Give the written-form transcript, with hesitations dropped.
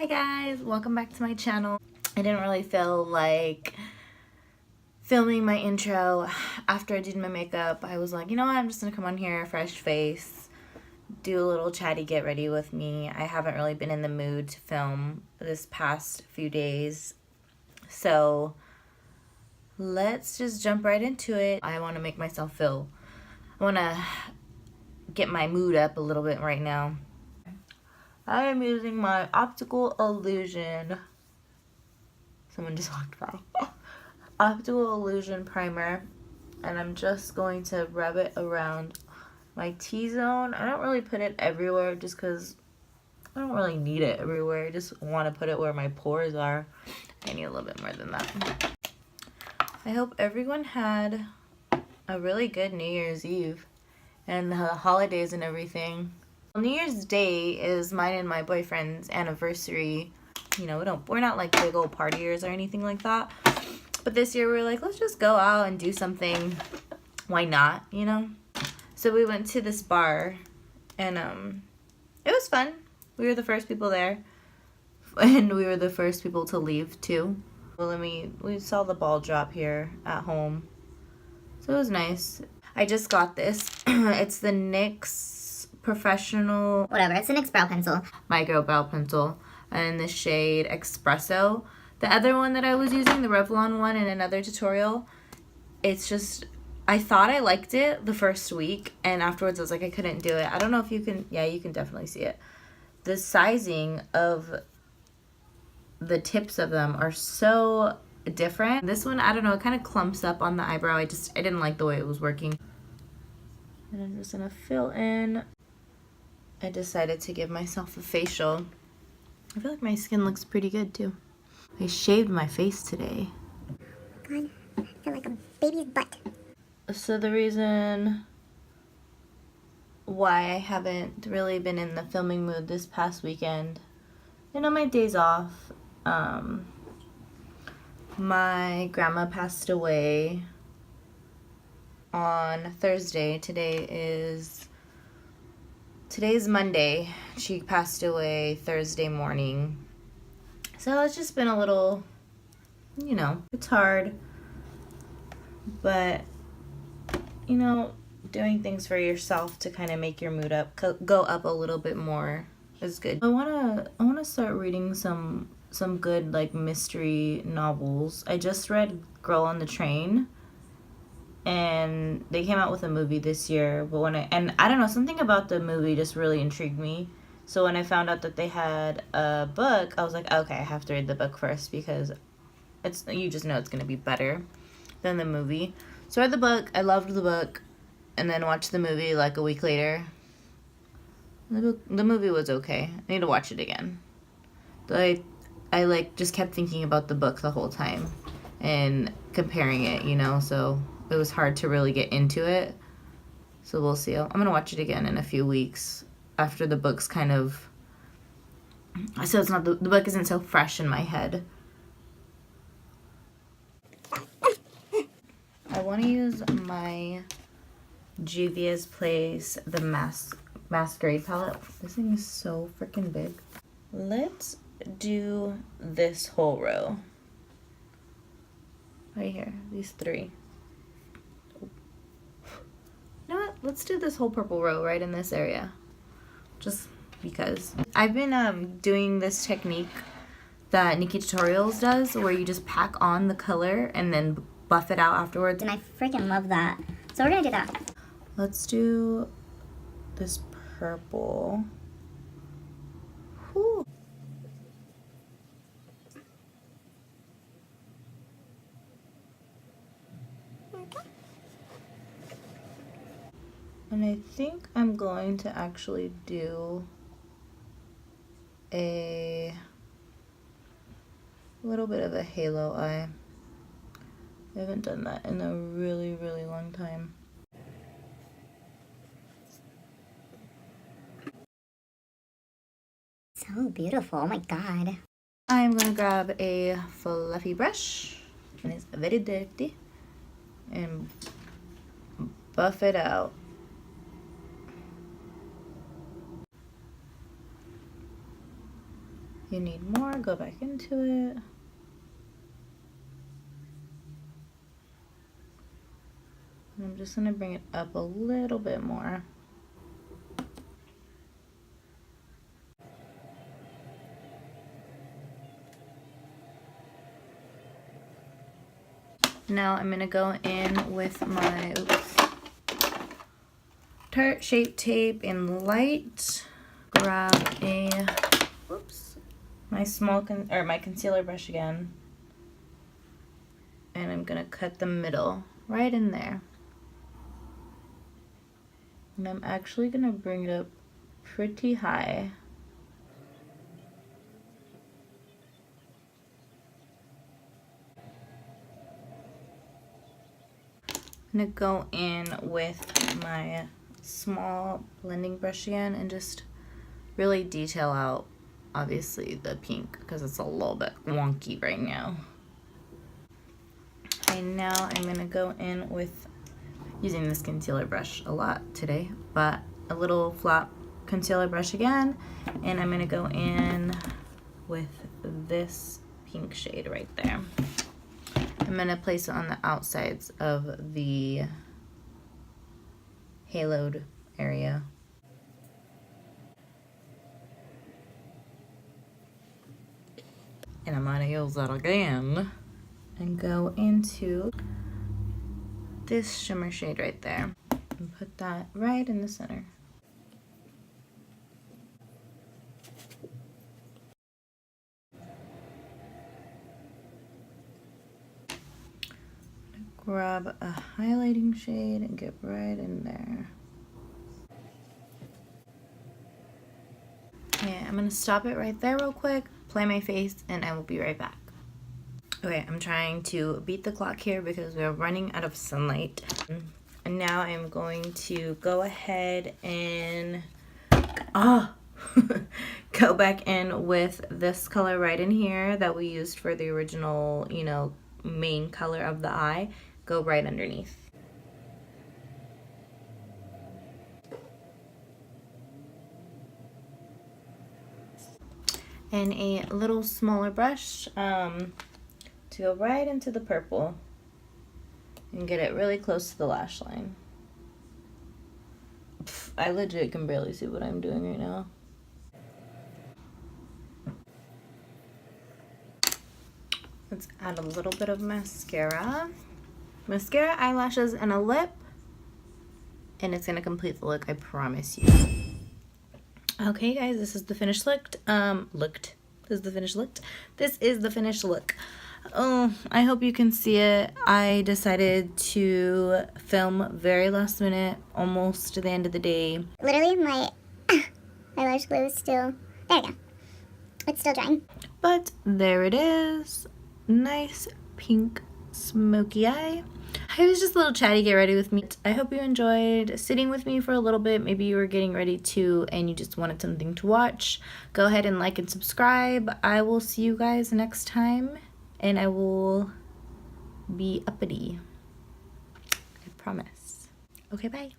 Hi guys, welcome back to my channel. I didn't really feel like filming my intro after I did my makeup. I was like, you know what, I'm just gonna come on here, fresh face, do a little chatty get ready with me. I haven't really been in the mood to film this past few days. So let's just jump right into it. I wanna make myself I wanna get my mood up a little bit right now. I am using my optical illusion. Someone just walked by. Optical illusion primer, and I'm just going to rub it around my T-zone. I don't really put it everywhere just because I don't really need it everywhere. I just want to put it where my pores are. I need a little bit more than that. I hope everyone had a really good New Year's Eve and the holidays and everything. New Year's Day is mine and my boyfriend's anniversary. You know, we're not like big old partiers or anything like that. But this year we were like, let's just go out and do something. Why not, you know? So we went to this bar and it was fun. We were the first people there. And we were the first people to leave too. Well, we saw the ball drop here at home. So it was nice. I just got this. It's the NYX Professional, whatever, it's the NYX brow pencil. Micro brow pencil, and the shade Espresso. The other one that I was using, the Revlon one in another tutorial, it's just, I thought I liked it the first week, and afterwards I was like, I couldn't do it. I don't know if you can, yeah, you can definitely see it. The sizing of the tips of them are so different. This one, I don't know, it kind of clumps up on the eyebrow. I didn't like the way it was working. And I'm just gonna fill in. I decided to give myself a facial. I feel like my skin looks pretty good too. I shaved my face today. God, I feel like a baby's butt. So the reason why I haven't really been in the filming mood this past weekend, you know, my days off, my grandma passed away on Thursday. Today's Monday. She passed away Thursday morning. So it's just been a little, you know, it's hard. But, you know, doing things for yourself to kind of make your mood go up a little bit more is good. I wanna start reading some good like mystery novels. I just read Girl on the Train. And they came out with a movie this year, but I don't know, something about the movie just really intrigued me. So when I found out that they had a book, I was like, okay, I have to read the book first because you just know it's gonna be better than the movie. So I read the book, I loved the book, and then watched the movie like a week later. The movie was okay. I need to watch it again. But I like just kept thinking about the book the whole time and comparing it, you know, so it was hard to really get into it. So we'll see. I'm gonna watch it again in a few weeks after the book's kind of, so it's not, the book isn't so fresh in my head. I want to use my Juvia's Place, the Masquerade palette. This thing is so freaking big. Let's do this whole row. Right here, these three. You know what? Let's do this whole purple row right in this area. Just because. I've been doing this technique that Nikki Tutorials does where you just pack on the color and then buff it out afterwards. And I freaking love that. So we're gonna do that. Let's do this purple. Whew. And I think I'm going to actually do a little bit of a halo eye. I haven't done that in a really, really long time. So beautiful, oh my god. I'm gonna grab a fluffy brush, and it's very dirty, and buff it out. you need more, go back into it. And I'm just gonna bring it up a little bit more. Now I'm gonna go in with my tart shape tape in light. Grab my my concealer brush again, and I'm gonna cut the middle right in there. And I'm actually gonna bring it up pretty high. I'm gonna go in with my small blending brush again and just really detail out, obviously, the pink because it's a little bit wonky right now. And now I'm gonna go in with, using this concealer brush a lot today, but a little flat concealer brush again, and I'm gonna go in with this pink shade right there. I'm gonna place it on the outsides of the haloed area. And I'm gonna use that again and go into this shimmer shade right there and put that right in the center. Grab a highlighting shade and get right in there. Okay, I'm gonna stop it right there real quick, apply my face, and I will be right back. Okay, I'm trying to beat the clock here because we're running out of sunlight. And now I'm going to go ahead and go back in with this color right in here that we used for the original, main color of the eye. Go right underneath. And a little smaller brush to go right into the purple and get it really close to the lash line. I legit can barely see what I'm doing right now. Let's add a little bit of mascara. Mascara, eyelashes, and a lip. And it's gonna complete the look, I promise you. Okay guys, this is the finished look. This is the finished look. This is the finished look. Oh, I hope you can see it. I decided to film very last minute, almost to the end of the day. Literally, my eyelash glue is still, there we go. It's still drying. But there it is. Nice pink smoky eye. I was just a little chatty, get ready with me. I hope you enjoyed sitting with me for a little bit. Maybe you were getting ready to and you just wanted something to watch. Go ahead and like and subscribe. I will see you guys next time. And I will be uppity. I promise. Okay, bye.